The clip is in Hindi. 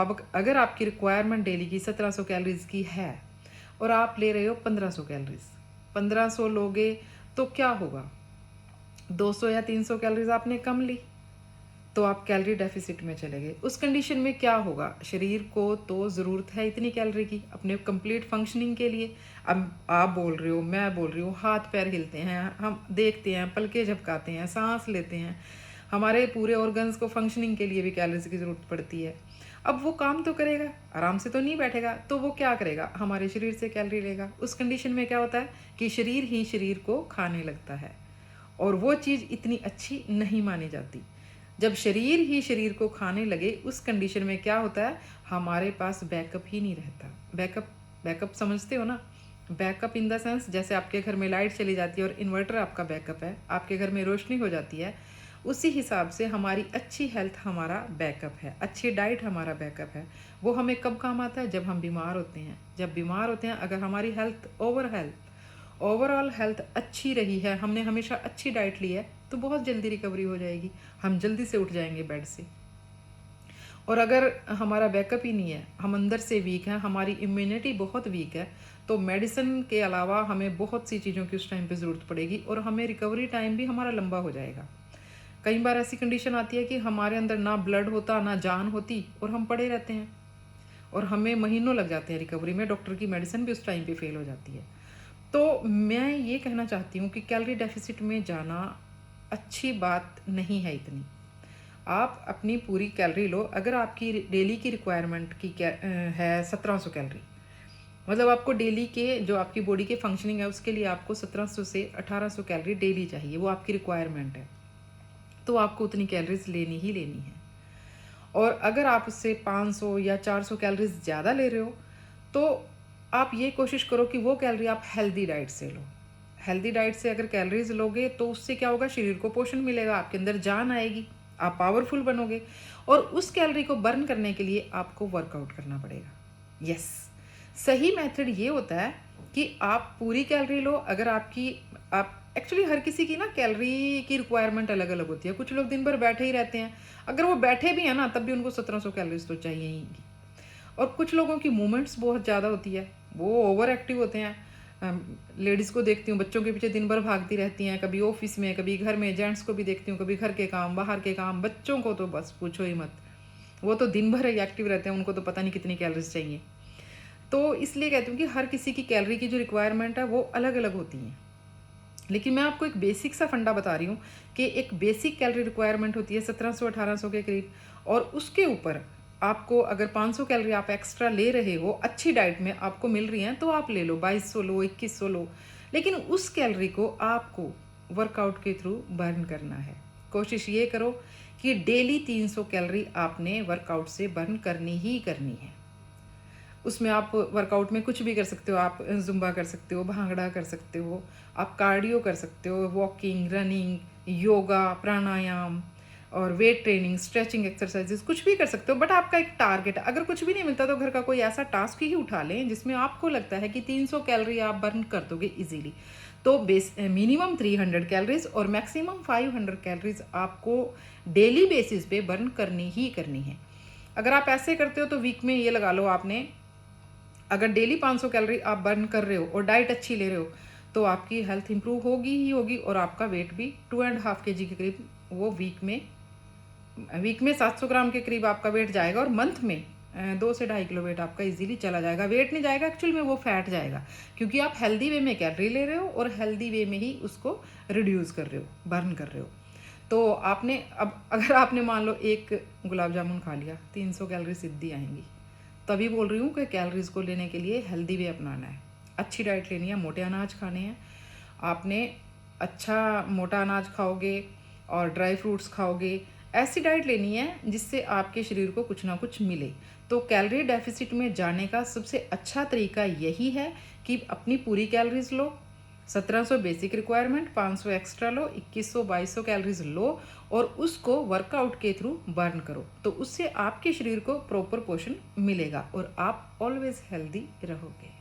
अब अगर आपकी रिक्वायरमेंट डेली की 1700 कैलोरीज की है और आप ले रहे हो 1500 कैलोरीज, 1500 लोगे तो क्या होगा, 200 या 300 कैलोरीज आपने कम ली तो आप कैलोरी डेफिसिट में चले गए। उस कंडीशन में क्या होगा, शरीर को तो ज़रूरत है इतनी कैलोरी की अपने कंप्लीट फंक्शनिंग के लिए। अब आप बोल रहे हो, मैं बोल रही हूँ, हाथ पैर हिलते हैं, हम देखते हैं, पलके झपकाते हैं, सांस लेते हैं, हमारे पूरे ऑर्गन्स को फंक्शनिंग के लिए भी कैलोरीज की ज़रूरत पड़ती है। अब वो काम तो करेगा, आराम से तो नहीं बैठेगा, तो वो क्या करेगा, हमारे शरीर से कैलोरी लेगा। उस कंडीशन में क्या होता है कि शरीर ही शरीर को खाने लगता है और वो चीज़ इतनी अच्छी नहीं मानी जाती। जब शरीर ही शरीर को खाने लगे उस कंडीशन में क्या होता है, हमारे पास बैकअप ही नहीं रहता। बैकअप समझते हो ना, बैकअप इन द सेंस जैसे आपके घर में लाइट चली जाती है और इन्वर्टर आपका बैकअप है, आपके घर में रोशनी हो जाती है, उसी हिसाब से हमारी अच्छी हेल्थ हमारा बैकअप है, अच्छी डाइट हमारा बैकअप है। वो हमें कब काम आता है, जब हम बीमार होते हैं। जब बीमार होते हैं, अगर हमारी ओवरऑल हेल्थ अच्छी रही है, हमने हमेशा अच्छी डाइट ली है, तो बहुत जल्दी रिकवरी हो जाएगी, हम जल्दी से उठ जाएंगे बेड से। और अगर हमारा बैकअप ही नहीं है, हम अंदर से वीक हैं, हमारी इम्यूनिटी बहुत वीक है, तो मेडिसिन के अलावा हमें बहुत सी चीज़ों की उस टाइम पे ज़रूरत पड़ेगी और हमें रिकवरी टाइम भी हमारा लंबा हो जाएगा। कई बार ऐसी कंडीशन आती है कि हमारे अंदर ना ब्लड होता ना जान होती और हम पड़े रहते हैं और हमें महीनों लग जाते हैं रिकवरी में, डॉक्टर की मेडिसिन भी उस टाइम पे फेल हो जाती है। तो मैं ये कहना चाहती हूँ कि कैलोरी डेफिसिट में जाना अच्छी बात नहीं है इतनी। आप अपनी पूरी कैलोरी लो। अगर आपकी डेली की रिक्वायरमेंट की है 1700 कैलोरी, मतलब आपको डेली के जो आपकी बॉडी के फंक्शनिंग है उसके लिए आपको 1700 से 1800 कैलोरी डेली चाहिए, वो आपकी रिक्वायरमेंट है, तो आपको उतनी कैलोरीज लेनी ही लेनी है। और अगर आप उससे 500 या 400 कैलोरीज ज़्यादा ले रहे हो तो आप ये कोशिश करो कि वो कैलोरी आप हेल्दी डाइट से लो। हेल्दी डाइट से अगर कैलोरीज लोगे तो उससे क्या होगा, शरीर को पोषण मिलेगा, आपके अंदर जान आएगी, आप पावरफुल बनोगे। और उस कैलोरी को बर्न करने के लिए आपको वर्कआउट करना पड़ेगा। यस, सही मेथड ये होता है कि आप पूरी कैलोरी लो। अगर आप एक्चुअली हर किसी की ना कैलोरी की रिक्वायरमेंट अलग अलग होती है। कुछ लोग दिन भर बैठे ही रहते हैं, अगर वो बैठे भी हैं ना तब भी उनको 1700 कैलोरीज तो चाहिए ही। और कुछ लोगों की मूवमेंट्स बहुत ज़्यादा होती है, वो ओवर एक्टिव होते हैं। लेडीज़ को देखती हूँ बच्चों के पीछे दिन भर भागती रहती हैं, कभी ऑफिस में कभी घर में। जेंट्स को भी देखती हूँ, कभी घर के काम बाहर के काम। बच्चों को तो बस पूछो ही मत, वो तो दिन भर ही एक्टिव रहते हैं, उनको तो पता नहीं कितनी कैलोरीज चाहिए। तो इसलिए कहती हूँ कि हर किसी की कैलोरी की जो रिक्वायरमेंट है वो अलग अलग होती हैं। लेकिन मैं आपको एक बेसिक सा फंडा बता रही हूँ कि एक बेसिक कैलोरी रिक्वायरमेंट होती है 1700-1800 के करीब, और उसके ऊपर आपको अगर 500 कैलोरी आप एक्स्ट्रा ले रहे हो, अच्छी डाइट में आपको मिल रही हैं, तो आप ले लो, 2200 लो, 2100 लो। लेकिन उस कैलोरी को आपको वर्कआउट के थ्रू बर्न करना है। कोशिश ये करो कि डेली 300 कैलोरी आपने वर्कआउट से बर्न करनी ही करनी है। उसमें आप वर्कआउट में कुछ भी कर सकते हो, आप जुम्बा कर सकते हो, भांगड़ा कर सकते हो, आप कार्डियो कर सकते हो, वॉकिंग, रनिंग, योगा, प्राणायाम और वेट ट्रेनिंग, स्ट्रेचिंग एक्सरसाइजेस, कुछ भी कर सकते हो। बट आपका एक टारगेट है। अगर कुछ भी नहीं मिलता तो घर का कोई ऐसा टास्क ही उठा लें जिसमें आपको लगता है कि 300 कैलोरी आप बर्न कर दोगे इजीली। तो मिनिमम 300 कैलोरीज और मैक्सिमम 500 कैलोरीज आपको डेली बेसिस पे बर्न करनी ही करनी है। अगर आप ऐसे करते हो तो वीक में ये लगा लो, आपने अगर डेली 500 कैलोरी आप बर्न कर रहे हो और डाइट अच्छी ले रहे हो तो आपकी हेल्थ इंप्रूव होगी ही होगी, और आपका वेट भी 2.5 kg के करीब वो वीक में 700 ग्राम के करीब आपका वेट जाएगा, और मंथ में 2 से 2.5 किलो वेट आपका इजीली चला जाएगा। वेट नहीं जाएगा एक्चुअल में, वो फैट जाएगा, क्योंकि आप हेल्दी वे में कैलोरी ले रहे हो और हेल्दी वे में ही उसको रिड्यूस कर रहे हो, बर्न कर रहे हो। तो आपने अब अगर आपने मान लो एक गुलाब जामुन खा लिया, 300 कैलोरी सीधी आएंगी। तभी बोल रही हूँ कि कैलोरीज को लेने के लिए हेल्दी वे अपनाना है, अच्छी डाइट लेनी है, मोटे अनाज खाने हैं। आपने अच्छा मोटा अनाज खाओगे और ड्राई फ्रूट्स खाओगे, ऐसी डाइट लेनी है जिससे आपके शरीर को कुछ ना कुछ मिले। तो कैलोरी डेफिसिट में जाने का सबसे अच्छा तरीका यही है कि अपनी पूरी कैलोरीज लो, 1700 बेसिक रिक्वायरमेंट, 500 एक्स्ट्रा लो, 2100-2200 कैलोरीज लो और उसको वर्कआउट के थ्रू बर्न करो। तो उससे आपके शरीर को प्रॉपर पोषण मिलेगा और आप ऑलवेज हेल्दी रहोगे।